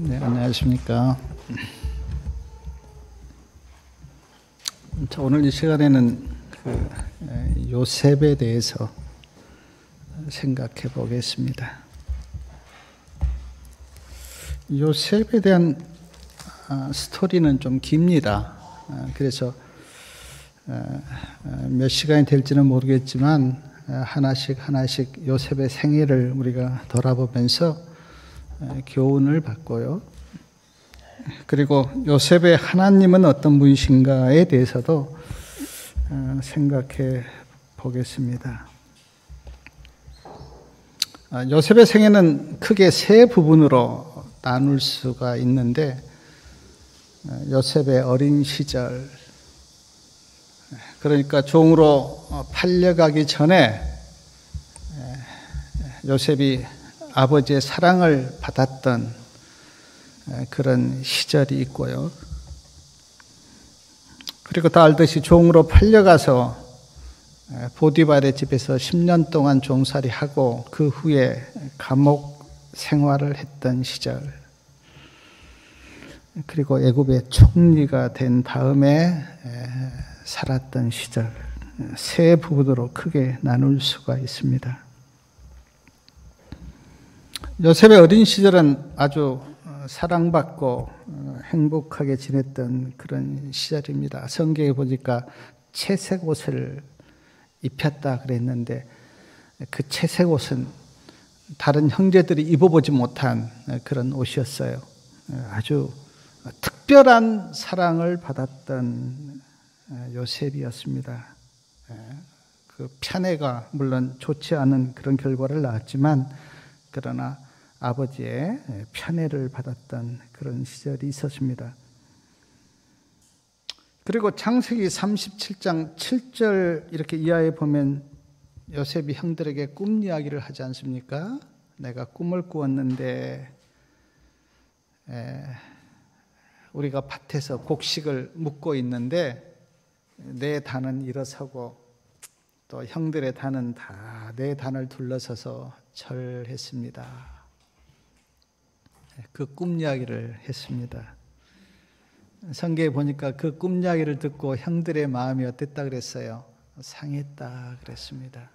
네, 안녕하십니까. 자, 오늘 이 시간에는 요셉에 대해서 생각해 보겠습니다. 요셉에 대한 스토리는 좀 깁니다. 그래서 몇 시간이 될지는 모르겠지만 하나씩 요셉의 생애를 우리가 돌아보면서 교훈을 받고요. 그리고 요셉의 하나님은 어떤 분이신가에 대해서도 생각해 보겠습니다. 요셉의 생애는 크게 세 부분으로 나눌 수가 있는데, 요셉의 어린 시절, 그러니까 종으로 팔려가기 전에 요셉이 아버지의 사랑을 받았던 그런 시절이 있고요. 그리고 다 알듯이 종으로 팔려가서 보디발의 집에서 10년 동안 종살이하고 그 후에 감옥 생활을 했던 시절, 그리고 애굽의 총리가 된 다음에 살았던 시절, 세 부분으로 크게 나눌 수가 있습니다. 요셉의 어린 시절은 아주 사랑받고 행복하게 지냈던 그런 시절입니다. 성경에 보니까 채색 옷을 입혔다 그랬는데, 그 채색 옷은 다른 형제들이 입어보지 못한 그런 옷이었어요. 아주 특별한 사랑을 받았던 요셉이었습니다. 그 편애가 물론 좋지 않은 그런 결과를 낳았지만, 그러나 아버지의 편애를 받았던 그런 시절이 있었습니다. 그리고 창세기 37장 7절 이렇게 이하에 보면 요셉이 형들에게 꿈 이야기를 하지 않습니까? 내가 꿈을 꾸었는데 우리가 밭에서 곡식을 묻고 있는데 내 단은 일어서고 또 형들의 단은 다 내 단을 둘러서서 절했습니다. 그 꿈 이야기를 했습니다. 성경에 보니까 그 꿈 이야기를 듣고 형들의 마음이 어땠다 그랬어요? 상했다 그랬습니다.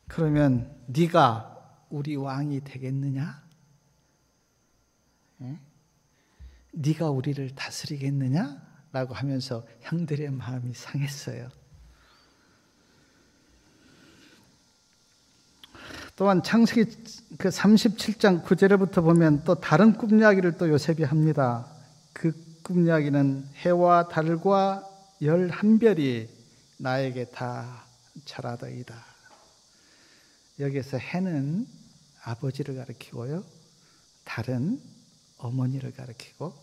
그러면 네가 우리 왕이 되겠느냐? 네가 우리를 다스리겠느냐? 라고 하면서 형들의 마음이 상했어요. 또한 창세기 그 37장 9절부터 보면 또 다른 꿈 이야기를 또 요셉이 합니다. 그 꿈 이야기는 해와 달과 11별이 나에게 다 절하더이다. 여기에서 해는 아버지를 가리키고요, 달은 어머니를 가리키고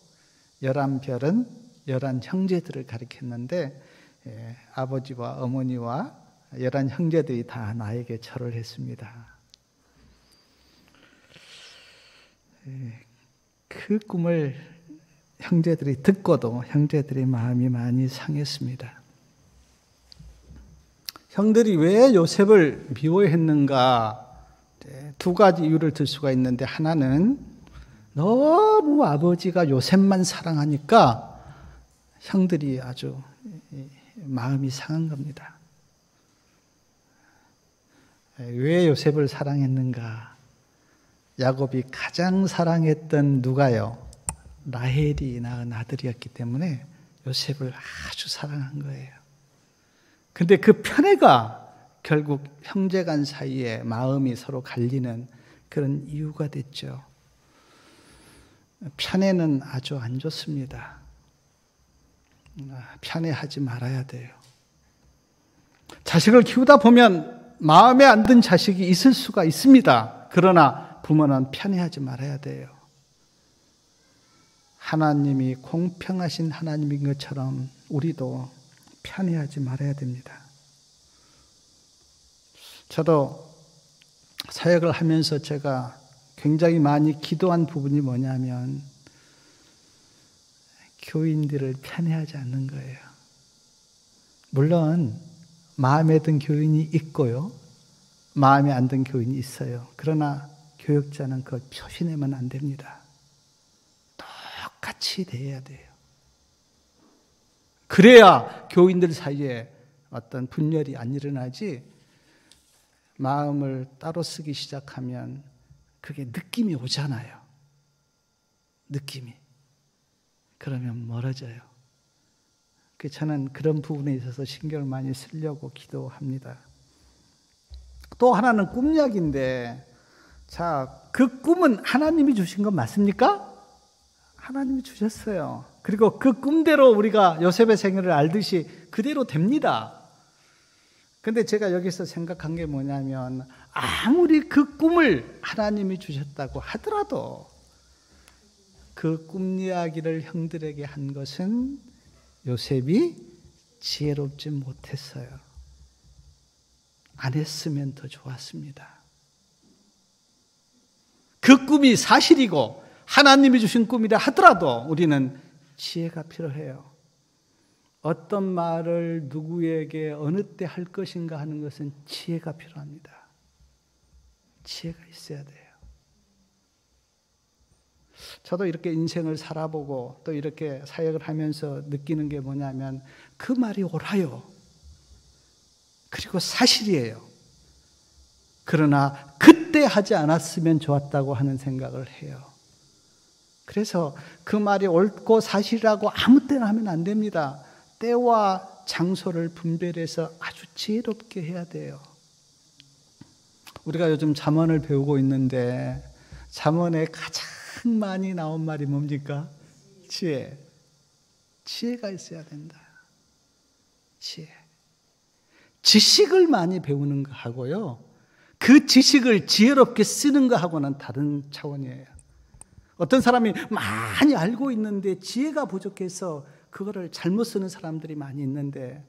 11별은 11 형제들을 가리켰는데, 아버지와 어머니와 11 형제들이 다 나에게 절을 했습니다. 그 꿈을 형제들이 듣고도 형제들의 마음이 많이 상했습니다. 형들이 왜 요셉을 미워했는가? 두 가지 이유를 들 수가 있는데, 하나는 너무 아버지가 요셉만 사랑하니까 형들이 아주 마음이 상한 겁니다. 왜 요셉을 사랑했는가? 야곱이 가장 사랑했던 누가요? 라헬이 낳은 아들이었기 때문에 요셉을 아주 사랑한 거예요. 근데 그 편애가 결국 형제간 사이에 마음이 서로 갈리는 그런 이유가 됐죠. 편애는 아주 안 좋습니다. 편애하지 말아야 돼요. 자식을 키우다 보면 마음에 안 든 자식이 있을 수가 있습니다. 그러나 부모는 편애하지 말아야 돼요. 하나님이 공평하신 하나님인 것처럼 우리도 편애하지 말아야 됩니다. 저도 사역을 하면서 제가 굉장히 많이 기도한 부분이 뭐냐면, 교인들을 편애하지 않는 거예요. 물론 마음에 든 교인이 있고요, 마음에 안 든 교인이 있어요. 그러나 교역자는 그걸 표시내면 안 됩니다. 같이 대해야 돼요. 그래야 교인들 사이에 어떤 분열이 안 일어나지, 마음을 따로 쓰기 시작하면 그게 느낌이 오잖아요. 느낌이. 그러면 멀어져요. 저는 그런 부분에 있어서 신경을 많이 쓰려고 기도합니다. 또 하나는 꿈 이야기인데, 자, 그 꿈은 하나님이 주신 건 맞습니까? 하나님이 주셨어요. 그리고 그 꿈대로 우리가 요셉의 생애를 알듯이 그대로 됩니다. 근데 제가 여기서 생각한 게 뭐냐면, 아무리 그 꿈을 하나님이 주셨다고 하더라도 그 꿈 이야기를 형들에게 한 것은 요셉이 지혜롭지 못했어요. 안 했으면 더 좋았습니다. 그 꿈이 사실이고 하나님이 주신 꿈이라 하더라도 우리는 지혜가 필요해요. 어떤 말을 누구에게 어느 때 할 것인가 하는 것은 지혜가 필요합니다. 지혜가 있어야 돼요. 저도 이렇게 인생을 살아보고 또 이렇게 사역을 하면서 느끼는 게 뭐냐면, 그 말이 옳아요. 그리고 사실이에요. 그러나 그때 하지 않았으면 좋았다고 하는 생각을 해요. 그래서 그 말이 옳고 사실이라고 아무 때나 하면 안 됩니다. 때와 장소를 분별해서 아주 지혜롭게 해야 돼요. 우리가 요즘 잠언을 배우고 있는데, 잠언에 가장 많이 나온 말이 뭡니까? 지혜. 지혜가 있어야 된다. 지혜. 지식을 많이 배우는 거하고요, 그 지식을 지혜롭게 쓰는 거하고는 다른 차원이에요. 어떤 사람이 많이 알고 있는데 지혜가 부족해서 그거를 잘못 쓰는 사람들이 많이 있는데,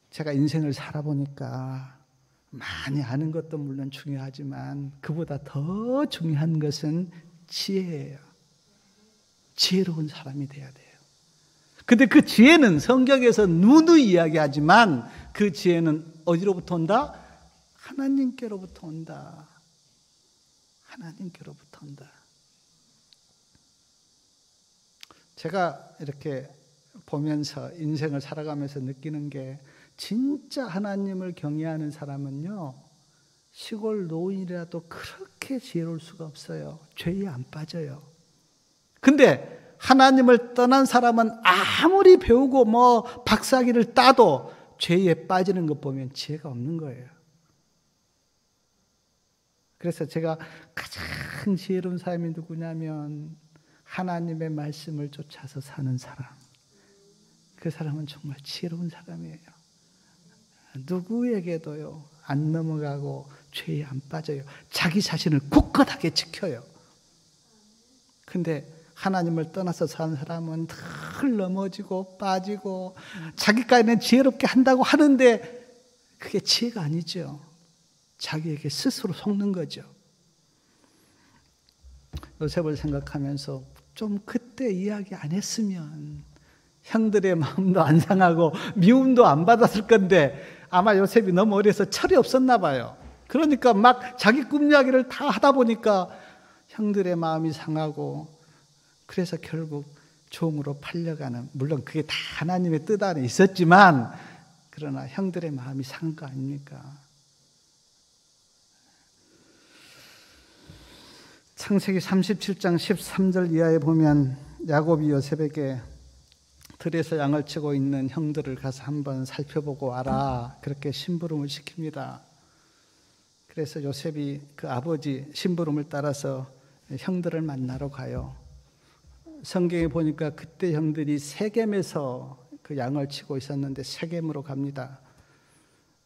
제가 인생을 살아보니까 많이 아는 것도 물론 중요하지만 그보다 더 중요한 것은 지혜예요. 지혜로운 사람이 돼야 돼요. 근데 그 지혜는 성경에서 누누이 이야기하지만 그 지혜는 어디로부터 온다? 하나님께로부터 온다. 하나님께로부터 온다. 제가 이렇게 보면서 인생을 살아가면서 느끼는 게, 진짜 하나님을 경외하는 사람은요, 시골 노인이라도 그렇게 지혜로울 수가 없어요. 죄에 안 빠져요. 근데 하나님을 떠난 사람은 아무리 배우고 뭐 박사학위를 따도 죄에 빠지는 것 보면 지혜가 없는 거예요. 그래서 제가 가장 지혜로운 사람이 누구냐면, 하나님의 말씀을 쫓아서 사는 사람. 그 사람은 정말 지혜로운 사람이에요. 누구에게도요 안 넘어가고 죄에 안 빠져요. 자기 자신을 굳건하게 지켜요. 근데 하나님을 떠나서 사는 사람은 늘 넘어지고 빠지고 자기까지는 지혜롭게 한다고 하는데 그게 지혜가 아니죠. 자기에게 스스로 속는 거죠. 요셉을 생각하면서 좀 그때 이야기 안 했으면 형들의 마음도 안 상하고 미움도 안 받았을 건데, 아마 요셉이 너무 어려서 철이 없었나 봐요. 그러니까 막 자기 꿈 이야기를 다 하다 보니까 형들의 마음이 상하고, 그래서 결국 종으로 팔려가는, 물론 그게 다 하나님의 뜻 안에 있었지만, 그러나 형들의 마음이 상한 거 아닙니까? 창세기 37장 13절 이하에 보면, 야곱이 요셉에게 들에서 양을 치고 있는 형들을 가서 한번 살펴보고 와라, 그렇게 심부름을 시킵니다. 그래서 요셉이 그 아버지 심부름을 따라서 형들을 만나러 가요. 성경에 보니까 그때 형들이 세겜에서 그 양을 치고 있었는데 세겜으로 갑니다.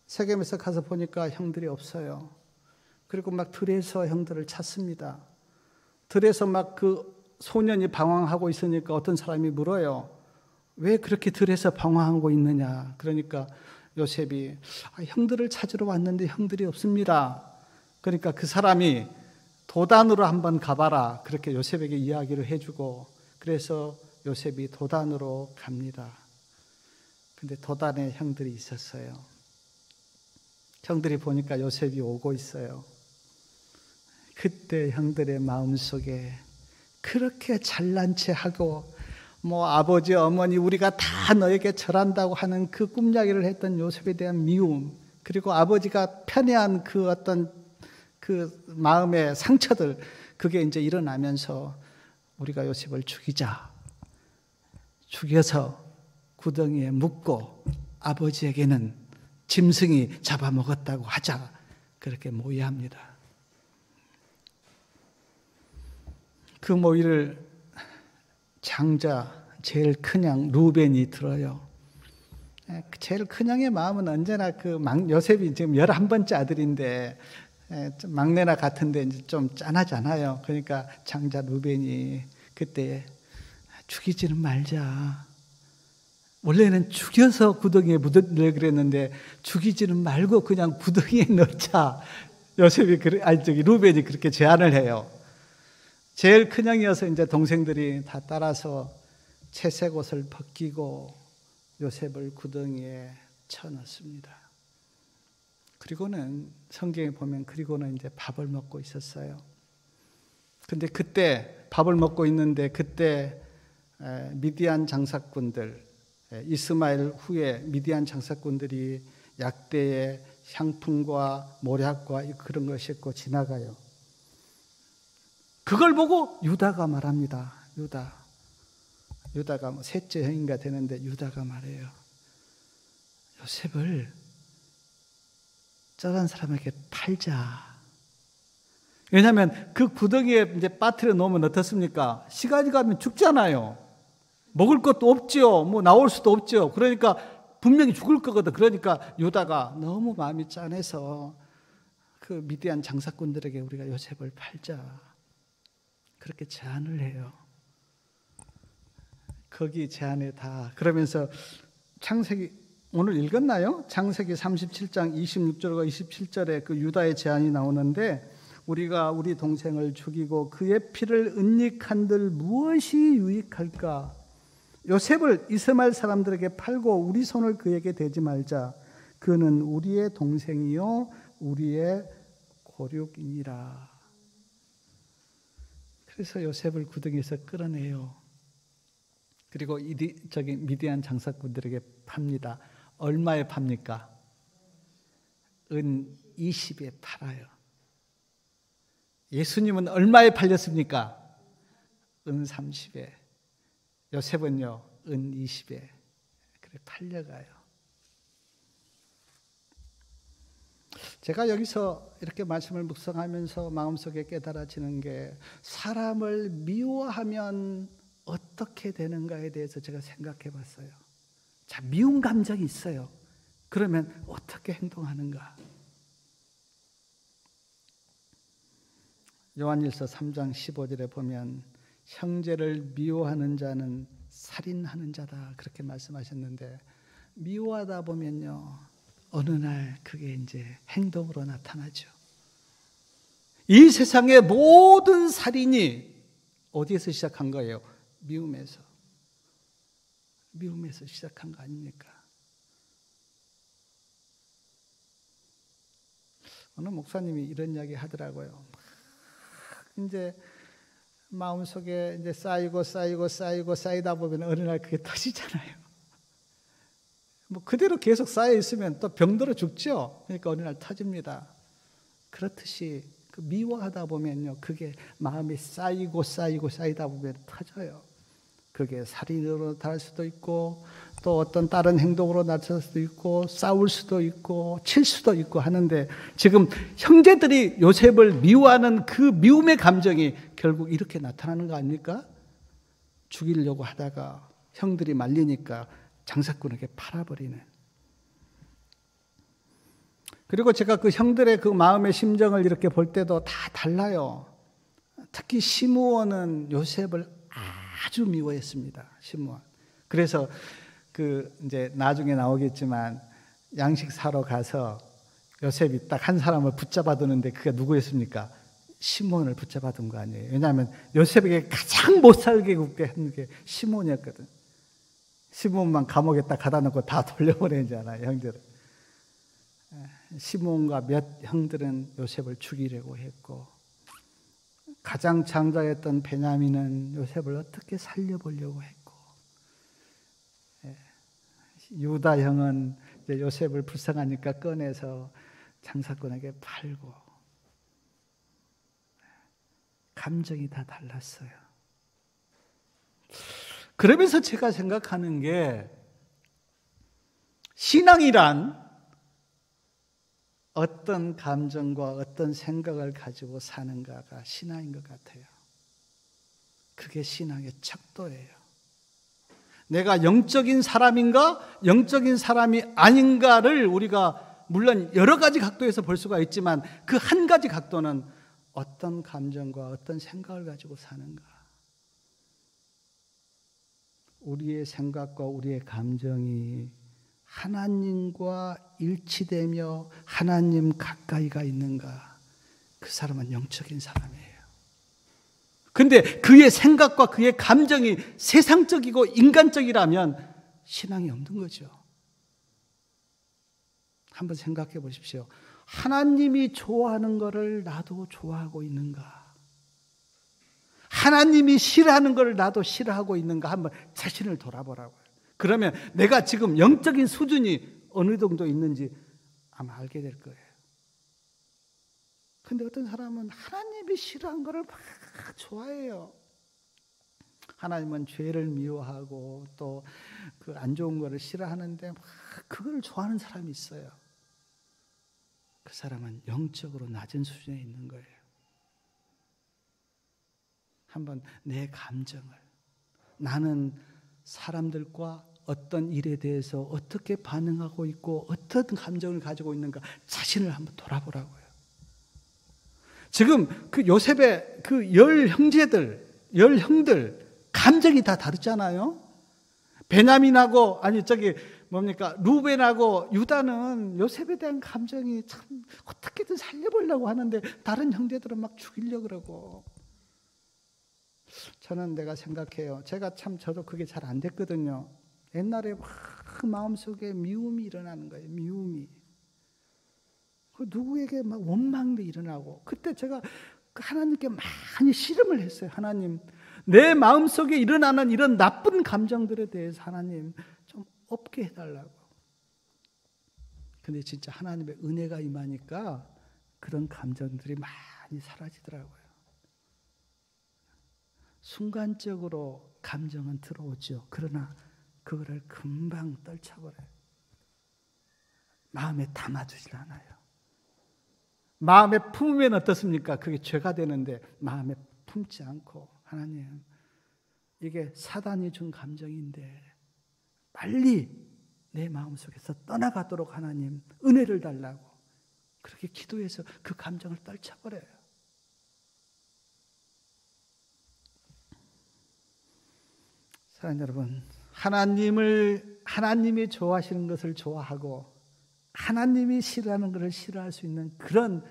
세겜에서 가서 보니까 형들이 없어요. 그리고 막 들에서 형들을 찾습니다. 들에서 막 그 소년이 방황하고 있으니까 어떤 사람이 물어요. 왜 그렇게 들에서 방황하고 있느냐? 그러니까 요셉이 형들을 찾으러 왔는데 형들이 없습니다. 그러니까 그 사람이 도단으로 한번 가봐라, 그렇게 요셉에게 이야기를 해주고, 그래서 요셉이 도단으로 갑니다. 근데 도단에 형들이 있었어요. 형들이 보니까 요셉이 오고 있어요. 그때 형들의 마음속에 그렇게 잘난 체 하고 뭐 아버지 어머니 우리가 다 너에게 절한다고 하는 그 꿈이야기를 했던 요셉에 대한 미움, 그리고 아버지가 편애한 그 어떤 그 마음의 상처들, 그게 이제 일어나면서 우리가 요셉을 죽여서 구덩이에 묻고 아버지에게는 짐승이 잡아먹었다고 하자, 그렇게 모의합니다. 그 모의를 장자 제일 큰양 루벤이 들어요. 제일 큰양의 마음은 언제나 요셉이 지금 11번째 아들인데 막내나 같은데 이제 좀 짠하잖아요. 그러니까 장자 루벤이 그때 죽이지는 말자. 원래는 죽여서 구덩이에 묻으려고 그랬는데 죽이지는 말고 그냥 구덩이에 넣자. 루벤이 그렇게 제안을 해요. 제일 큰형이어서 이제 동생들이 다 따라서 채색 옷을 벗기고 요셉을 구덩이에 쳐넣습니다. 그리고는 성경에 보면 그리고는 이제 밥을 먹고 있었어요. 근데 그때 밥을 먹고 있는데 그때 미디안 장사꾼들, 이스마엘 후에 미디안 장사꾼들이 약대에 향품과 모략과 그런 걸 싣고 지나가요. 그걸 보고 유다가 말합니다. 유다가 셋째 형인가 되는데 유다가 말해요. 요셉을 저런 사람에게 팔자. 왜냐하면 그 구덩이에 이제 빠뜨려 놓으면 어떻습니까? 시간이 가면 죽잖아요. 먹을 것도 없죠. 뭐 나올 수도 없죠. 그러니까 분명히 죽을 거거든. 그러니까 유다가 너무 마음이 짠해서 그 미디안 장사꾼들에게 우리가 요셉을 팔자, 그렇게 제안을 해요. 거기 제안에 다 그러면서 창세기 오늘 읽었나요? 창세기 37장 26절과 27절에 그 유다의 제안이 나오는데, 우리가 우리 동생을 죽이고 그의 피를 은닉한들 무엇이 유익할까? 요셉을 이스마엘 사람들에게 팔고 우리 손을 그에게 대지 말자. 그는 우리의 동생이요 우리의 고륙이니라. 그래서 요셉을 구덩이에서 끌어내요. 그리고 미디안 장사꾼들에게 팝니다. 얼마에 팝니까? 은 20에 팔아요. 예수님은 얼마에 팔렸습니까? 은 30에. 요셉은요, 은 20에. 그래 팔려가요. 제가 여기서 이렇게 말씀을 묵상하면서 마음속에 깨달아지는 게, 사람을 미워하면 어떻게 되는가에 대해서 제가 생각해 봤어요. 자, 미운 감정이 있어요. 그러면 어떻게 행동하는가? 요한일서 3장 15절에 보면 형제를 미워하는 자는 살인하는 자다, 그렇게 말씀하셨는데, 미워하다 보면요 어느 날 그게 이제 행동으로 나타나죠. 이 세상의 모든 살인이 어디에서 시작한 거예요? 미움에서 시작한 거 아닙니까? 어느 목사님이 이런 이야기 하더라고요. 이제 마음속에 이제 쌓이다 보면 어느 날 그게 터지잖아요. 뭐 그대로 계속 쌓여 있으면 또 병들어 죽죠. 그러니까 어느 날 터집니다. 그렇듯이 그 미워하다 보면요, 그게 마음이 쌓이다 보면 터져요. 그게 살인으로 나타날 수도 있고, 또 어떤 다른 행동으로 나타날 수도 있고, 싸울 수도 있고, 칠 수도 있고 하는데, 지금 형제들이 요셉을 미워하는 그 미움의 감정이 결국 이렇게 나타나는 거 아닙니까? 죽이려고 하다가 형들이 말리니까 장사꾼에게 팔아버리는. 그리고 제가 그 형들의 그 마음의 심정을 이렇게 볼 때도 다 달라요. 특히 시므온은 요셉을 아주 미워했습니다. 시므온. 그래서 그 이제 나중에 나오겠지만 양식 사러 가서 요셉이 딱 한 사람을 붙잡아두는데 그게 누구였습니까? 시므온을 붙잡아둔 거 아니에요. 왜냐하면 요셉에게 가장 못 살게 굽게 한 게 시므온이었거든. 시므온만 감옥에 딱 가다 놓고 다 돌려보내잖아요, 형들은. 시므온과 몇 형들은 요셉을 죽이려고 했고, 가장 장자였던 베냐민은 요셉을 어떻게 살려보려고 했고, 유다 형은 이제 요셉을 불쌍하니까 꺼내서 장사꾼에게 팔고, 감정이 다 달랐어요. 그러면서 제가 생각하는 게, 신앙이란 어떤 감정과 어떤 생각을 가지고 사는가가 신앙인 것 같아요. 그게 신앙의 척도예요. 내가 영적인 사람인가, 영적인 사람이 아닌가를 우리가 물론 여러 가지 각도에서 볼 수가 있지만 그 한 가지 각도는 어떤 감정과 어떤 생각을 가지고 사는가. 우리의 생각과 우리의 감정이 하나님과 일치되며 하나님 가까이가 있는가, 그 사람은 영적인 사람이에요. 근데 그의 생각과 그의 감정이 세상적이고 인간적이라면 신앙이 없는 거죠. 한번 생각해 보십시오. 하나님이 좋아하는 것을 나도 좋아하고 있는가? 하나님이 싫어하는 것을 나도 싫어하고 있는가? 한번 자신을 돌아보라고요. 그러면 내가 지금 영적인 수준이 어느 정도 있는지 아마 알게 될 거예요. 근데 어떤 사람은 하나님이 싫어하는 것을 막 좋아해요. 하나님은 죄를 미워하고 또 그 안 좋은 것을 싫어하는데 막 그걸 좋아하는 사람이 있어요. 그 사람은 영적으로 낮은 수준에 있는 거예요. 한번 내 감정을, 나는 사람들과 어떤 일에 대해서 어떻게 반응하고 있고 어떤 감정을 가지고 있는가 자신을 한번 돌아보라고요. 지금 그 요셉의 그 열 형들 감정이 다 다르잖아요. 베냐민하고 루벤하고 유다는 요셉에 대한 감정이 참 어떻게든 살려보려고 하는데 다른 형제들은 막 죽이려고 그러고. 저는 내가 생각해요. 저도 그게 잘 안 됐거든요. 옛날에 막 마음속에 미움이 일어나는 거예요. 미움이. 누구에게 막 원망도 일어나고. 그때 제가 하나님께 많이 씨름을 했어요. 하나님, 내 마음속에 일어나는 이런 나쁜 감정들에 대해서 하나님 좀 없게 해달라고. 근데 진짜 하나님의 은혜가 임하니까 그런 감정들이 많이 사라지더라고요. 순간적으로 감정은 들어오죠. 그러나 그거를 금방 떨쳐버려요. 마음에 담아두질 않아요. 마음에 품으면 어떻습니까? 그게 죄가 되는데 마음에 품지 않고, 하나님, 이게 사단이 준 감정인데 빨리 내 마음속에서 떠나가도록 하나님 은혜를 달라고 그렇게 기도해서 그 감정을 떨쳐버려요. 사랑하는 여러분, 하나님이 좋아하시는 것을 좋아하고 하나님이 싫어하는 것을 싫어할 수 있는 그런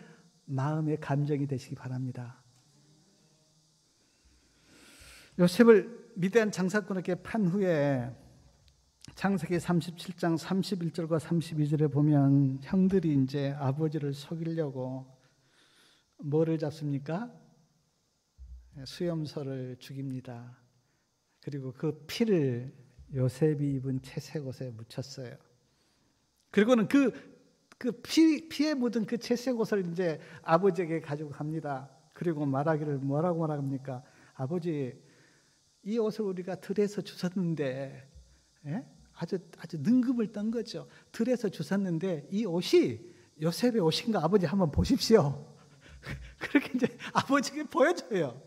마음의 감정이 되시기 바랍니다. 요셉을 미디안 장사꾼에게 판 후에 창세기 37장 31절과 32절에 보면 형들이 이제 아버지를 속이려고 뭐를 잡습니까? 수염소를 죽입니다. 그리고 그 피를 요셉이 입은 채색옷에 묻혔어요. 그리고는 그 피에 묻은 그 채색옷을 이제 아버지에게 가지고 갑니다. 그리고 말하기를 뭐라고 말합니까? 아버지, 이 옷을 우리가 들에서 주웠는데, 아주 능금을 떤 거죠. 들에서 주웠는데 이 옷이 요셉의 옷인가 아버지 한번 보십시오. 그렇게 이제 아버지에게 보여줘요.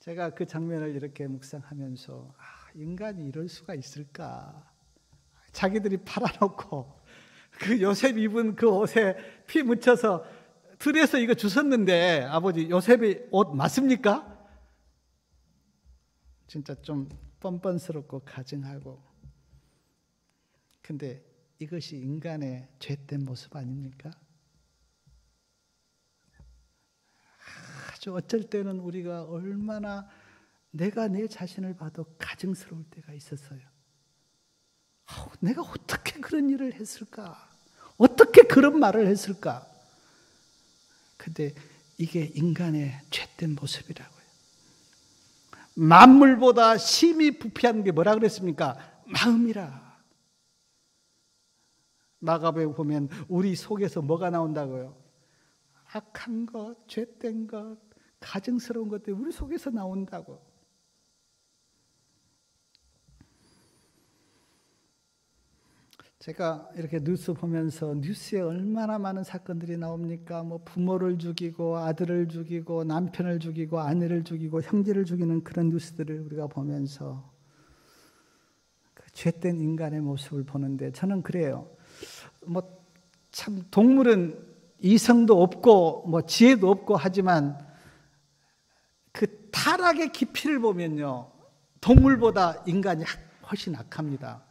제가 그 장면을 이렇게 묵상하면서 인간이 이럴 수가 있을까? 자기들이 팔아놓고 그 요셉 입은 그 옷에 피 묻혀서 들에서 이거 주웠는데 아버지 요셉의 옷 맞습니까? 진짜 좀 뻔뻔스럽고 가증하고. 근데 이것이 인간의 죄된 모습 아닙니까? 아주 어쩔 때는 우리가 얼마나 내가 내 자신을 봐도 가증스러울 때가 있었어요. 내가 어떻게 그런 일을 했을까? 어떻게 그런 말을 했을까? 근데 이게 인간의 죄된 모습이라고요. 만물보다 심히 부패한 게 뭐라 그랬습니까? 마음이라. 마가복음 보면 우리 속에서 뭐가 나온다고요? 악한 것, 죄된 것, 가증스러운 것들이 우리 속에서 나온다고. 제가 이렇게 뉴스 보면서 뉴스에 얼마나 많은 사건들이 나옵니까? 뭐 부모를 죽이고 아들을 죽이고 남편을 죽이고 아내를 죽이고 형제를 죽이는 그런 뉴스들을 우리가 보면서 그 죄된 인간의 모습을 보는데 저는 그래요. 뭐 참 동물은 이성도 없고 뭐 지혜도 없고 하지만 그 타락의 깊이를 보면요, 동물보다 인간이 훨씬 악합니다.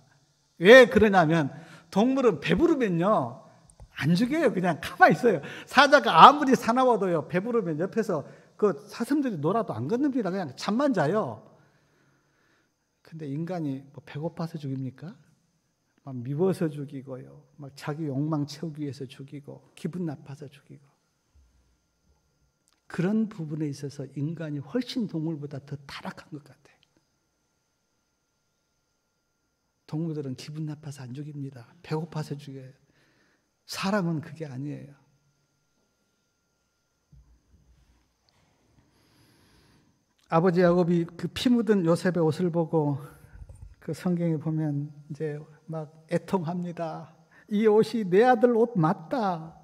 왜 그러냐면 동물은 배부르면요 안 죽여요. 그냥 가만히 있어요. 사자가 아무리 사나워도요 배부르면 옆에서 그 사슴들이 놀아도 안 건듭니다. 그냥 잠만 자요. 근데 인간이 뭐 배고파서 죽입니까? 막 미워서 죽이고요, 막 자기 욕망 채우기 위해서 죽이고 기분 나빠서 죽이고, 그런 부분에 있어서 인간이 훨씬 동물보다 더 타락한 것 같아요. 동물들은 기분 나빠서 안 죽입니다. 배고파서 죽여요. 사람은 그게 아니에요. 아버지 야곱이 그 피 묻은 요셉의 옷을 보고 그 성경에 보면 이제 막 애통합니다. 이 옷이 내 아들 옷 맞다.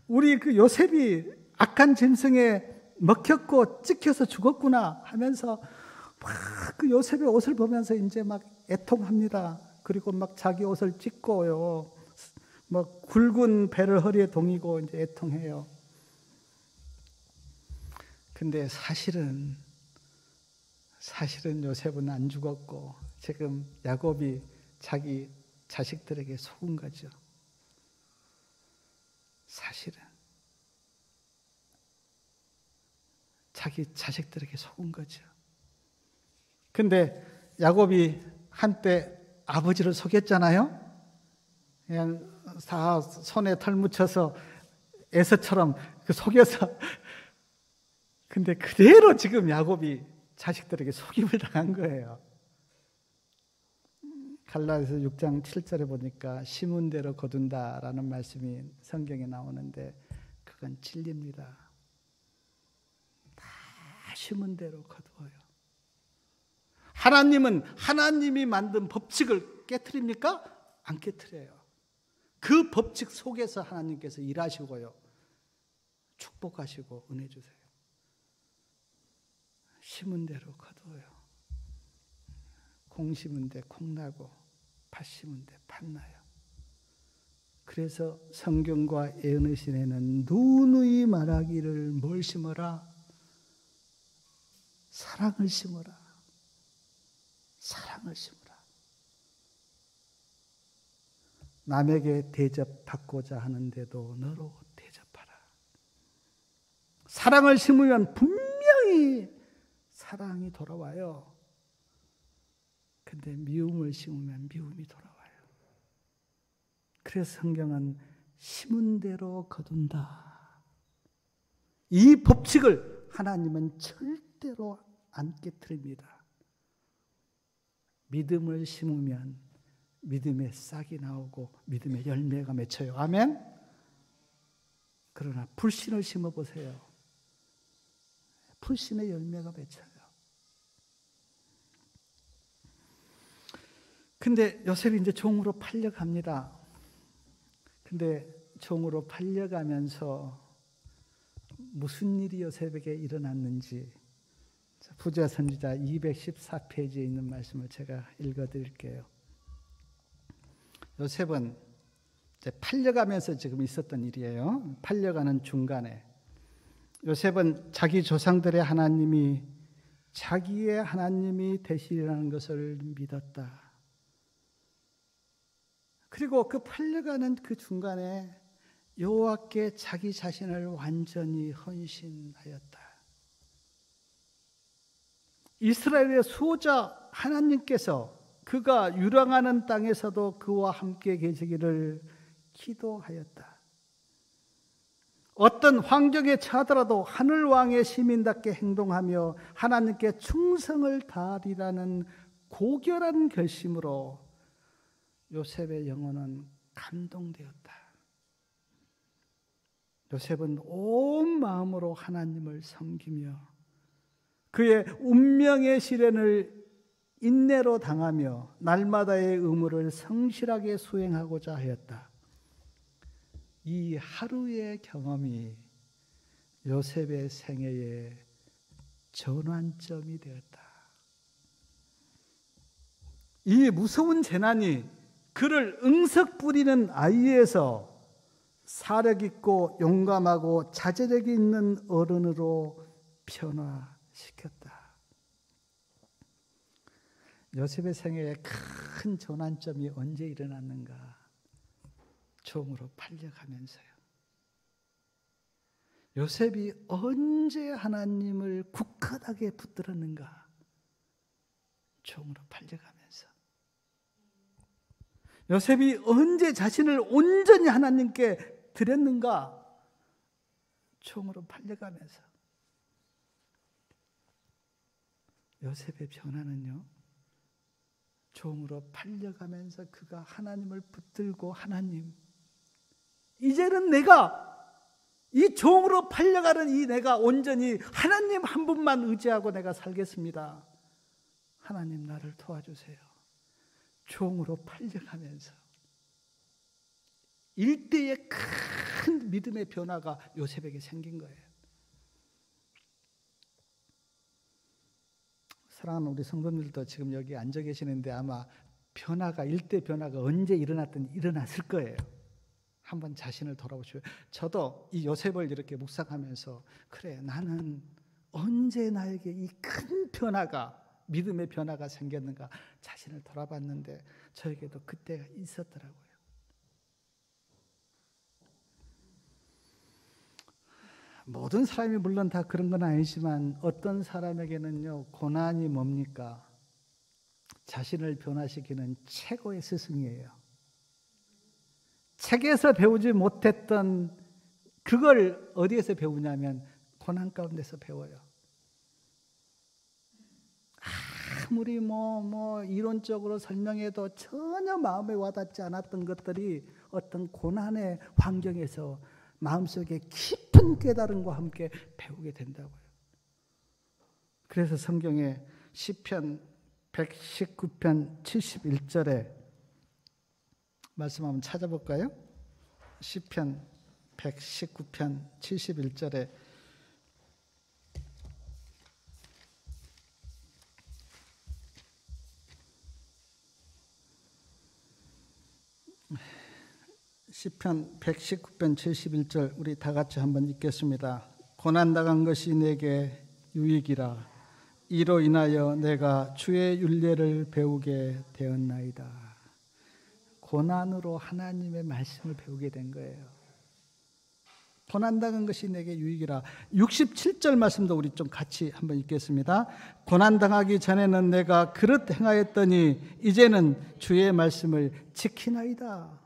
우리 그 요셉이 악한 짐승에 먹혔고 찍혀서 죽었구나 하면서 막 그 요셉의 옷을 보면서 이제 막 애통합니다. 그리고 막 자기 옷을 찢고요, 뭐 굵은 배를 허리에 동이고 이제 애통해요. 근데 사실은 요셉은 안 죽었고 지금 야곱이 자기 자식들에게 속은 거죠. 사실은 자기 자식들에게 속은 거죠. 근데 야곱이 한때 아버지를 속였잖아요. 그냥 다 손에 털 묻혀서 에서처럼 그 속여서. 근데 그대로 지금 야곱이 자식들에게 속임을 당한 거예요. 갈라디아서 6장 7절에 보니까 심은 대로 거둔다라는 말씀이 성경에 나오는데 그건 진리입니다. 다 심은 대로 거두어요. 하나님은 하나님이 만든 법칙을 깨트립니까? 안 깨트려요. 그 법칙 속에서 하나님께서 일하시고요, 축복하시고 은혜 주세요. 심은 대로 거두어요. 콩 심은 데 콩 나고 팥 심은 데 팥 나요. 그래서 성경과 예언의 시내는 누누이 말하기를 뭘 심어라? 사랑을 심어라. 사랑을 심어라. 남에게 대접받고자 하는데도 너로 대접하라. 사랑을 심으면 분명히 사랑이 돌아와요. 근데 미움을 심으면 미움이 돌아와요. 그래서 성경은 심은 대로 거둔다. 이 법칙을 하나님은 절대로 안 깨트립니다. 믿음을 심으면 믿음의 싹이 나오고 믿음의 열매가 맺혀요. 아멘? 그러나 불신을 심어보세요. 불신의 열매가 맺혀요. 근데 요셉이 이제 종으로 팔려갑니다. 근데 종으로 팔려가면서 무슨 일이 요셉에게 일어났는지 부자 선지자 214페이지에 있는 말씀을 제가 읽어드릴게요. 요셉은 이제 팔려가면서 지금 있었던 일이에요. 팔려가는 중간에 요셉은 자기 조상들의 하나님이 자기의 하나님이 되시리라는 것을 믿었다. 그리고 그 팔려가는 그 중간에 여호와께 자기 자신을 완전히 헌신하였다. 이스라엘의 수호자 하나님께서 그가 유랑하는 땅에서도 그와 함께 계시기를 기도하였다. 어떤 환경에 처하더라도 하늘왕의 시민답게 행동하며 하나님께 충성을 다하리라는 고결한 결심으로 요셉의 영혼은 감동되었다. 요셉은 온 마음으로 하나님을 섬기며 그의 운명의 시련을 인내로 당하며 날마다의 의무를 성실하게 수행하고자 하였다. 이 하루의 경험이 요셉의 생애의 전환점이 되었다. 이 무서운 재난이 그를 응석 부리는 아이에서 사력 있고 용감하고 자제력이 있는 어른으로 변화시켰다. 요셉의 생애의 큰 전환점이 언제 일어났는가? 종으로 팔려가면서요. 요셉이 언제 하나님을 굳건하게 붙들었는가? 종으로 팔려가면서. 요셉이 언제 자신을 온전히 하나님께 드렸는가? 종으로 팔려가면서. 요셉의 변화는요, 종으로 팔려가면서 그가 하나님을 붙들고 하나님, 이제는 내가 이 종으로 팔려가는 이 내가 온전히 하나님 한 분만 의지하고 내가 살겠습니다. 하나님 나를 도와주세요. 종으로 팔려가면서 일대의 큰 믿음의 변화가 요셉에게 생긴 거예요. 사랑하는 우리 성도님들도 지금 여기 앉아 계시는데 아마 변화가 일대 변화가 언제 일어났든 일어났을 거예요. 한번 자신을 돌아보시고, 저도 이 요셉을 이렇게 묵상하면서 그래, 나는 언제 나에게 이 큰 변화가, 믿음의 변화가 생겼는가 자신을 돌아봤는데 저에게도 그때가 있었더라고요. 모든 사람이 물론 다 그런 건 아니지만 어떤 사람에게는요, 고난이 뭡니까? 자신을 변화시키는 최고의 스승이에요. 책에서 배우지 못했던 그걸 어디에서 배우냐면 고난 가운데서 배워요. 아무리 이론적으로 설명해도 전혀 마음에 와닿지 않았던 것들이 어떤 고난의 환경에서 마음속에 깊은 깨달음과 함께 배우게 된다고요. 그래서 성경에 시편 119편 71절에 말씀 한번 찾아볼까요? 시편 119편 71절에 시편 119편 71절 우리 다 같이 한번 읽겠습니다. 고난당한 것이 내게 유익이라. 이로 인하여 내가 주의 율례를 배우게 되었나이다. 고난으로 하나님의 말씀을 배우게 된 거예요. 고난당한 것이 내게 유익이라. 67절 말씀도 우리 좀 같이 한번 읽겠습니다. 고난당하기 전에는 내가 그릇 행하였더니 이제는 주의 말씀을 지키나이다.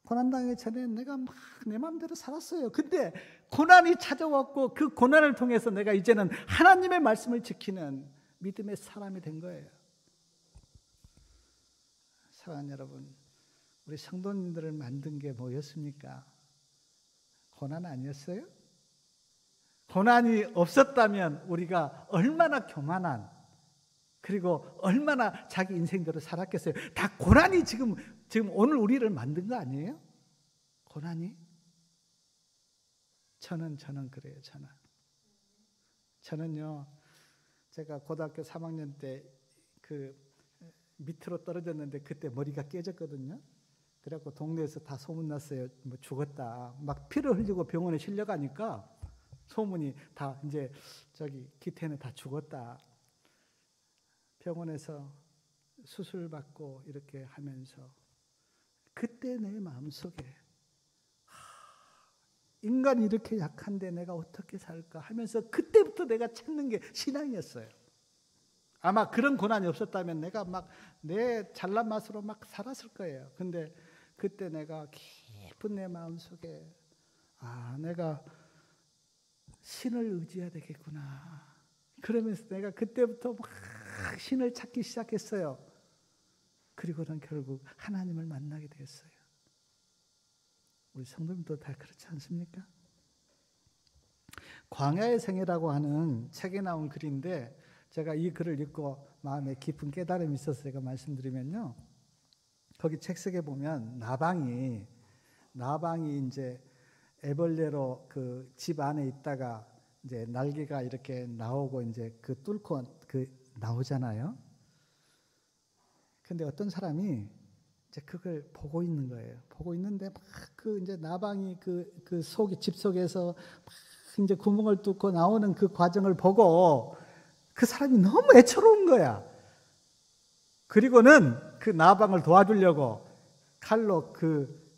고난당하기 전에는 내가 막 내 마음대로 살았어요. 근데 고난이 찾아왔고 그 고난을 통해서 내가 이제는 하나님의 말씀을 지키는 믿음의 사람이 된 거예요. 사랑하는 여러분, 우리 성도님들을 만든 게 뭐였습니까? 고난 아니었어요? 고난이 없었다면 우리가 얼마나 교만한, 그리고 얼마나 자기 인생대로 살았겠어요? 다 고난이 지금 오늘 우리를 만든 거 아니에요? 고난이? 저는 그래요. 저는요, 제가 고등학교 3학년 때 그 밑으로 떨어졌는데 그때 머리가 깨졌거든요. 그래갖고 동네에서 다 소문났어요. 뭐 죽었다. 막 피를 흘리고 병원에 실려가니까 소문이 다 이제 기태는 다 죽었다. 병원에서 수술 받고 이렇게 하면서 그때 내 마음속에 인간이 이렇게 약한데 내가 어떻게 살까 하면서 그때부터 내가 찾는 게 신앙이었어요. 아마 그런 고난이 없었다면 내가 막 내 잘난 맛으로 막 살았을 거예요. 근데 그때 내가 깊은 내 마음속에 내가 신을 의지해야 되겠구나. 그러면서 내가 그때부터 막 신을 찾기 시작했어요. 그리고는 결국 하나님을 만나게 되었어요. 우리 성도님도 다 그렇지 않습니까? 광야의 생애라고 하는 책에 나온 글인데, 제가 이 글을 읽고 마음에 깊은 깨달음이 있어서 제가 말씀드리면요, 거기 책 속에 보면 나방이 이제 애벌레로 그 집 안에 있다가 이제 날개가 이렇게 나오고 이제 그 뚫고 나오잖아요. 근데 어떤 사람이 이제 그걸 보고 있는 거예요. 보고 있는데 막 그 이제 나방이 그 속이 집 속에서 막 이제 구멍을 뚫고 나오는 그 과정을 보고 그 사람이 너무 애처로운 거야. 그리고는 그 나방을 도와주려고 칼로 그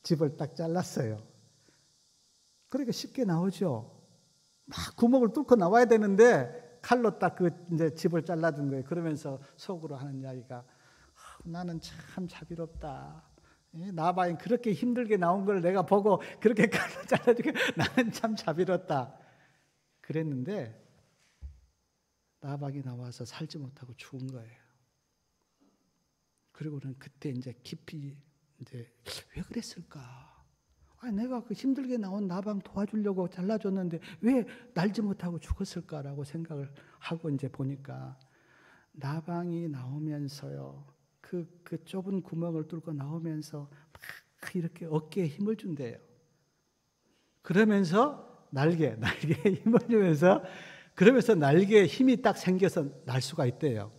집을 딱 잘랐어요. 그러니까 쉽게 나오죠. 막 구멍을 뚫고 나와야 되는데 칼로 딱 그 이제 집을 잘라준 거예요. 그러면서 속으로 하는 이야기가, 나는 참 자비롭다. 나방이 그렇게 힘들게 나온 걸 내가 보고 그렇게 칼로 잘라주게, 나는 참 자비롭다. 그랬는데 나방이 나와서 살지 못하고 죽은 거예요. 그리고는 그때 이제 깊이 이제 왜 그랬을까? 내가 그 힘들게 나온 나방 도와주려고 잘라줬는데 왜 날지 못하고 죽었을까라고 생각을 하고 이제 보니까, 나방이 나오면서요, 그 좁은 구멍을 뚫고 나오면서 막 이렇게 어깨에 힘을 준대요. 그러면서 날개에 힘을 주면서, 그러면서 날개에 힘이 딱 생겨서 날 수가 있대요.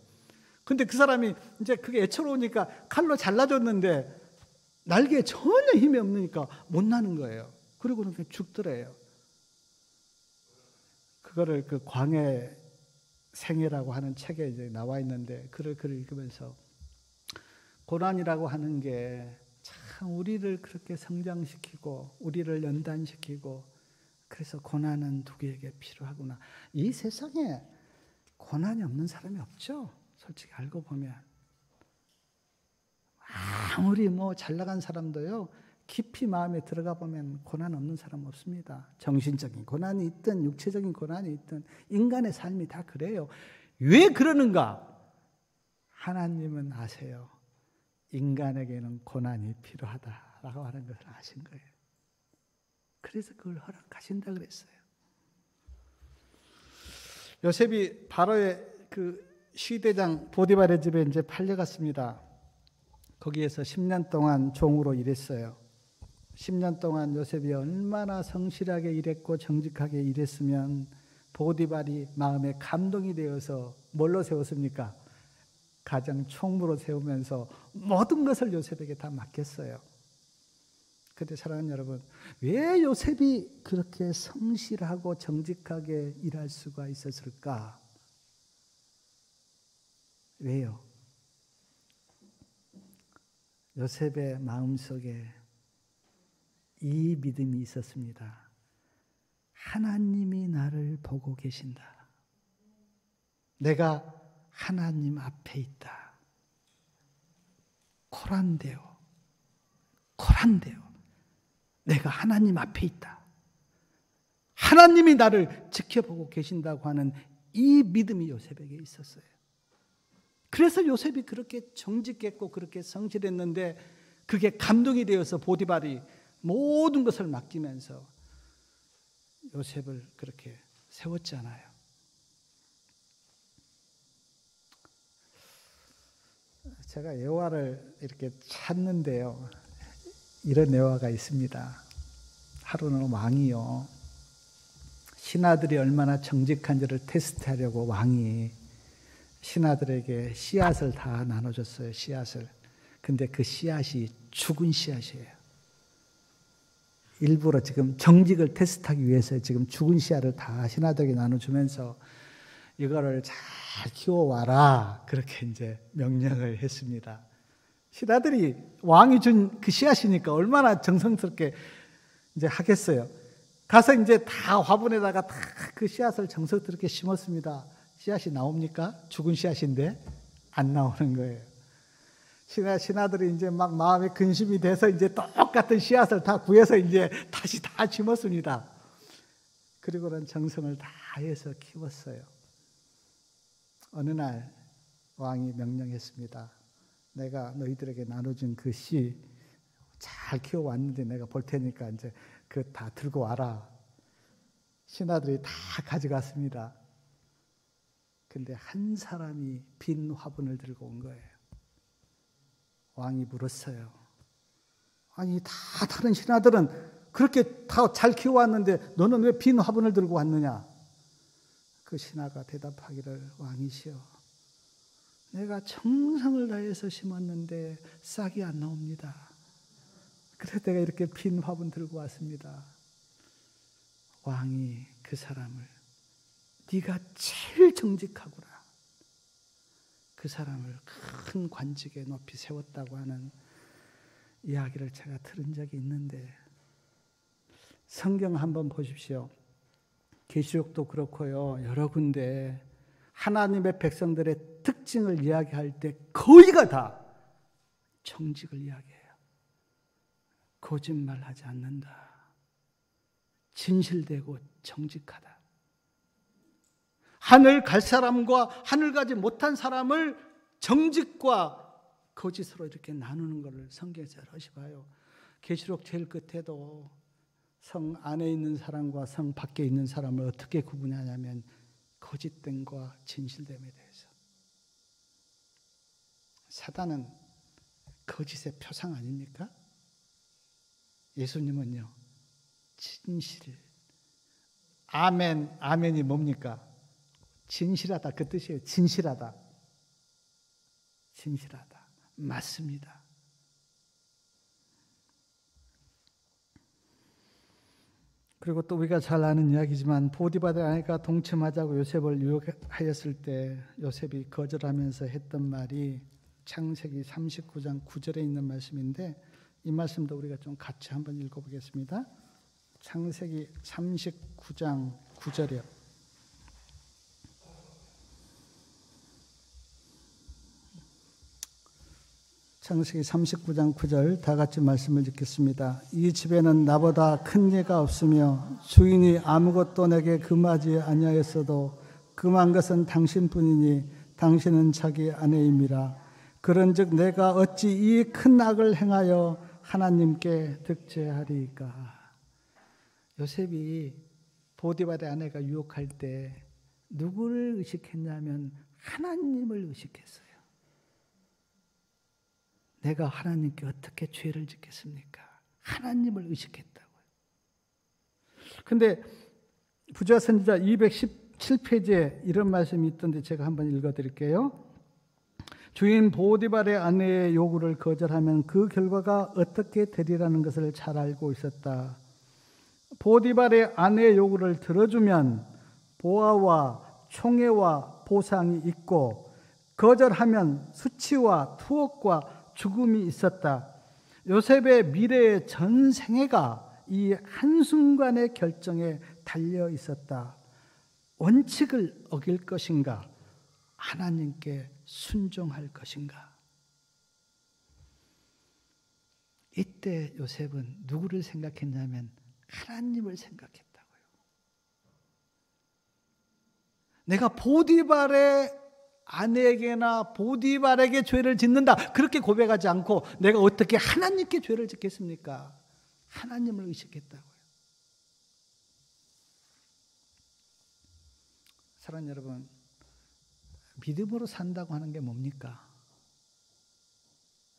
근데 그 사람이 이제 그게 애처로우니까 칼로 잘라줬는데 날개에 전혀 힘이 없으니까 못 나는 거예요. 그리고는 그냥 죽더래요. 그거를 그 광해 생애라고 하는 책에 이제 나와 있는데, 글을 읽으면서 고난이라고 하는 게 참 우리를 그렇게 성장시키고 우리를 연단시키고, 그래서 고난은 누구에게 필요하구나. 이 세상에 고난이 없는 사람이 없죠. 솔직히 알고 보면. 아무리 잘 나간 사람도요, 깊이 마음에 들어가 보면 고난 없는 사람 없습니다. 정신적인 고난이 있든 육체적인 고난이 있든 인간의 삶이 다 그래요. 왜 그러는가? 하나님은 아세요. 인간에게는 고난이 필요하다라고 하는 것을 아신 거예요. 그래서 그걸 허락하신다 그랬어요. 요셉이 바로의 그 시대장 보디발의 집에 이제 팔려갔습니다. 거기에서 10년 동안 종으로 일했어요. 10년 동안 요셉이 얼마나 성실하게 일했고 정직하게 일했으면 보디발이 마음에 감동이 되어서 뭘로 세웠습니까? 가장 총무로 세우면서 모든 것을 요셉에게 다 맡겼어요. 그런데 사랑하는 여러분, 왜 요셉이 그렇게 성실하고 정직하게 일할 수가 있었을까? 왜요? 요셉의 마음속에 이 믿음이 있었습니다. 하나님이 나를 보고 계신다. 내가 하나님 앞에 있다. 코란데요. 내가 하나님 앞에 있다. 하나님이 나를 지켜보고 계신다고 하는 이 믿음이 요셉에게 있었어요. 그래서 요셉이 그렇게 정직했고 그렇게 성실했는데, 그게 감동이 되어서 보디발이 모든 것을 맡기면서 요셉을 그렇게 세웠잖아요. 제가 예화를 이렇게 찾는데요, 이런 예화가 있습니다. 하루는 왕이요, 신하들이 얼마나 정직한지를 테스트하려고 왕이 신하들에게 씨앗을 다 나눠줬어요. 씨앗을. 근데 그 씨앗이 죽은 씨앗이에요. 일부러 지금 정직을 테스트하기 위해서 지금 죽은 씨앗을 다 신하들에게 나눠주면서 이거를 잘 키워와라, 그렇게 이제 명령을 했습니다. 신하들이 왕이 준 그 씨앗이니까 얼마나 정성스럽게 이제 하겠어요. 가서 이제 다 화분에다가 다 그 씨앗을 정성스럽게 심었습니다. 씨앗이 나옵니까? 죽은 씨앗인데 안 나오는 거예요. 신하들이 이제 막 마음에 근심이 돼서 이제 똑같은 씨앗을 다 구해서 이제 다시 다 심었습니다. 그리고는 정성을 다해서 키웠어요. 어느 날 왕이 명령했습니다. 내가 너희들에게 나눠준 그 씨 잘 키워왔는데 내가 볼 테니까 이제 그 다 들고 와라. 신하들이 다 가져갔습니다. 근데 한 사람이 빈 화분을 들고 온 거예요. 왕이 물었어요. 아니 다 다른 신하들은 그렇게 다 잘 키워왔는데 너는 왜 빈 화분을 들고 왔느냐? 그 신하가 대답하기를 왕이시여, 내가 정성을 다해서 심었는데 싹이 안 나옵니다. 그래서 내가 이렇게 빈 화분 들고 왔습니다. 왕이 그 사람을 네가 제일 정직하구나, 그 사람을 큰 관직에 높이 세웠다고 하는 이야기를 제가 들은 적이 있는데, 성경 한번 보십시오. 계시록도 그렇고요, 여러 군데 하나님의 백성들의 특징을 이야기할 때 거의가 다 정직을 이야기해요. 거짓말하지 않는다, 진실되고 정직하다. 하늘 갈 사람과 하늘 가지 못한 사람을 정직과 거짓으로 이렇게 나누는 것을 성경에서 여럿이 봐요. 계시록 제일 끝에도 성 안에 있는 사람과 성 밖에 있는 사람을 어떻게 구분하냐면 거짓됨과 진실됨에 대해서. 사단은 거짓의 표상 아닙니까? 예수님은요, 진실. 아멘, 아멘이 뭡니까? 진실하다, 그 뜻이에요. 진실하다, 진실하다, 맞습니다. 그리고 또 우리가 잘 아는 이야기지만 보디바르의 아내가 동침하자고 요셉을 유혹하였을 때 요셉이 거절하면서 했던 말이 창세기 39장 9절에 있는 말씀인데, 이 말씀도 우리가 좀 같이 한번 읽어보겠습니다. 창세기 39장 9절이요. 창세기 39장 9절 다 같이 말씀을 읽겠습니다. 이 집에는 나보다 큰 예가 없으며 주인이 아무것도 내게 금하지 아니하였어도 금한 것은 당신뿐이니 당신은 자기 아내임이라. 그런즉 내가 어찌 이 큰 악을 행하여 하나님께 득죄하리까. 요셉이 보디발의 아내가 유혹할 때 누구를 의식했냐면 하나님을 의식했어요. 내가 하나님께 어떻게 죄를 짓겠습니까? 하나님을 의식했다고요. 그런데 부자 선지자 217페이지에 이런 말씀이 있던데 제가 한번 읽어드릴게요. 주인 보디발의 아내의 요구를 거절하면 그 결과가 어떻게 되리라는 것을 잘 알고 있었다. 보디발의 아내의 요구를 들어주면 보아와 총애와 보상이 있고, 거절하면 수치와 투옥과 죽음이 있었다. 요셉의 미래의 전 생애가 이 한순간의 결정에 달려 있었다. 원칙을 어길 것인가? 하나님께 순종할 것인가? 이때 요셉은 누구를 생각했냐면 하나님을 생각했다고요. 내가 보디발의 아내에게나 보디발에게 죄를 짓는다, 그렇게 고백하지 않고 내가 어떻게 하나님께 죄를 짓겠습니까? 하나님을 의식했다고요. 사랑하는 여러분, 믿음으로 산다고 하는 게 뭡니까?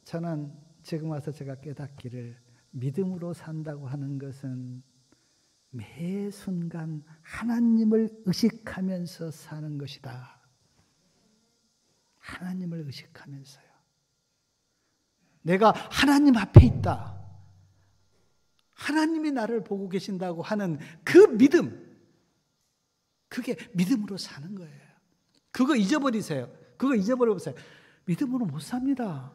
저는 지금 와서 제가 깨닫기를, 믿음으로 산다고 하는 것은 매 순간 하나님을 의식하면서 사는 것이다. 하나님을 의식하면서요. 내가 하나님 앞에 있다, 하나님이 나를 보고 계신다고 하는 그 믿음, 그게 믿음으로 사는 거예요. 그거 잊어버리세요. 그거 잊어버려보세요. 믿음으로 못 삽니다.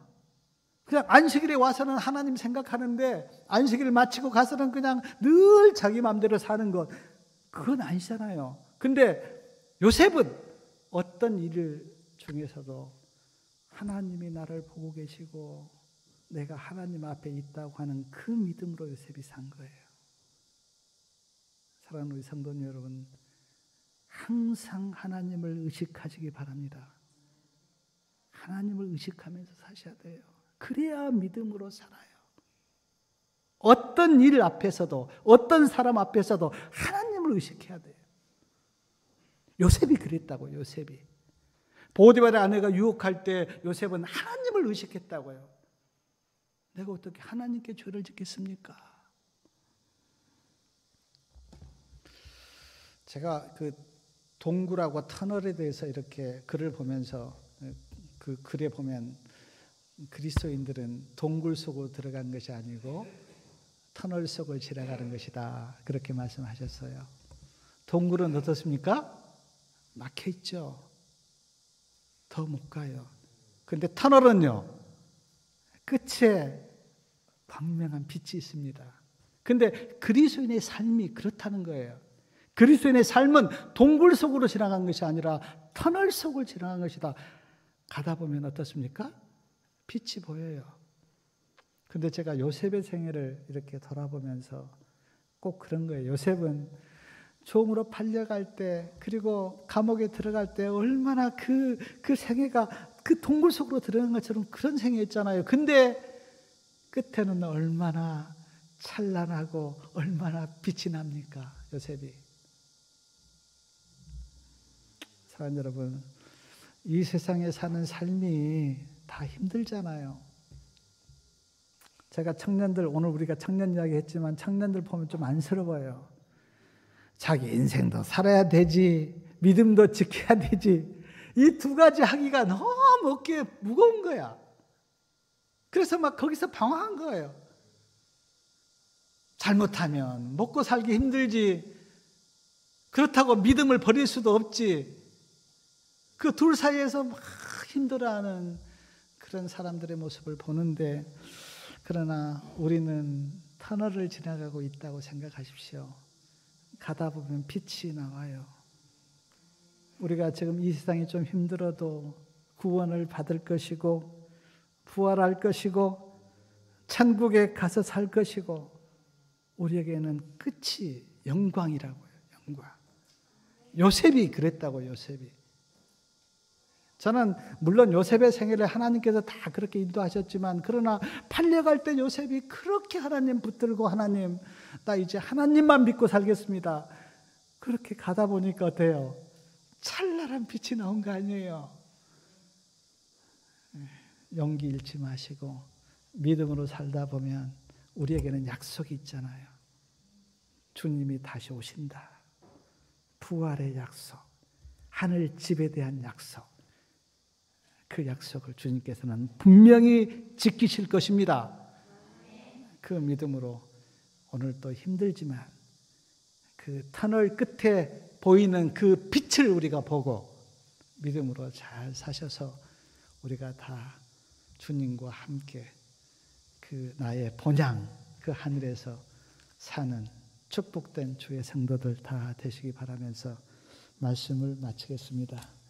그냥 안식일에 와서는 하나님 생각하는데 안식일 마치고 가서는 그냥 늘 자기 마음대로 사는 것, 그건 아니잖아요. 근데 요셉은 어떤 일을 중에서도 하나님이 나를 보고 계시고 내가 하나님 앞에 있다고 하는 그 믿음으로 요셉이 산 거예요. 사랑하는 우리 성도님 여러분, 항상 하나님을 의식하시기 바랍니다. 하나님을 의식하면서 사셔야 돼요. 그래야 믿음으로 살아요. 어떤 일 앞에서도, 어떤 사람 앞에서도 하나님을 의식해야 돼요. 요셉이 그랬다고, 요셉이. 보디발의 아내가 유혹할 때 요셉은 하나님을 의식했다고요. 내가 어떻게 하나님께 죄를 짓겠습니까? 제가 그 동굴하고 터널에 대해서 이렇게 글을 보면서 그 글에 보면 그리스도인들은 동굴 속으로 들어간 것이 아니고 터널 속을 지나가는 것이다. 그렇게 말씀하셨어요. 동굴은 어떻습니까? 막혀 있죠. 더 못 가요. 그런데 터널은요, 끝에 광명한 빛이 있습니다. 그런데 그리스도인의 삶이 그렇다는 거예요. 그리스도인의 삶은 동굴 속으로 지나간 것이 아니라 터널 속을 지나간 것이다. 가다 보면 어떻습니까? 빛이 보여요. 근데 제가 요셉의 생애를 이렇게 돌아보면서 꼭 그런 거예요. 요셉은 종으로 팔려갈 때, 그리고 감옥에 들어갈 때 얼마나 그 생애가 그 동굴 속으로 들어간 것처럼 그런 생애였잖아요. 근데 끝에는 얼마나 찬란하고 얼마나 빛이 납니까? 요셉이. 사랑하는 여러분, 이 세상에 사는 삶이 다 힘들잖아요. 제가 청년들, 오늘 우리가 청년 이야기 했지만 청년들 보면 좀 안쓰러워요. 자기 인생도 살아야 되지, 믿음도 지켜야 되지, 이 두 가지 하기가 너무 어깨에 무거운 거야. 그래서 막 거기서 방황한 거예요. 잘못하면 먹고 살기 힘들지, 그렇다고 믿음을 버릴 수도 없지. 그 둘 사이에서 막 힘들어하는 그런 사람들의 모습을 보는데, 그러나 우리는 터널을 지나가고 있다고 생각하십시오. 가다 보면 빛이 나와요. 우리가 지금 이 세상이 좀 힘들어도 구원을 받을 것이고 부활할 것이고 천국에 가서 살 것이고, 우리에게는 끝이 영광이라고요. 영광. 요셉이 그랬다고. 요셉이. 저는 물론 요셉의 생애를 하나님께서 다 그렇게 인도하셨지만, 그러나 팔려갈 때 요셉이 그렇게 하나님 붙들고, 하나님, 나 이제 하나님만 믿고 살겠습니다. 그렇게 가다 보니까 어때요? 찬란한 빛이 나온 거 아니에요? 용기 잃지 마시고 믿음으로 살다 보면 우리에게는 약속이 있잖아요. 주님이 다시 오신다. 부활의 약속, 하늘 집에 대한 약속. 그 약속을 주님께서는 분명히 지키실 것입니다. 그 믿음으로 오늘 또 힘들지만 그 터널 끝에 보이는 그 빛을 우리가 보고 믿음으로 잘 사셔서 우리가 다 주님과 함께 그 나의 본향, 그 하늘에서 사는 축복된 주의 성도들 다 되시기 바라면서 말씀을 마치겠습니다.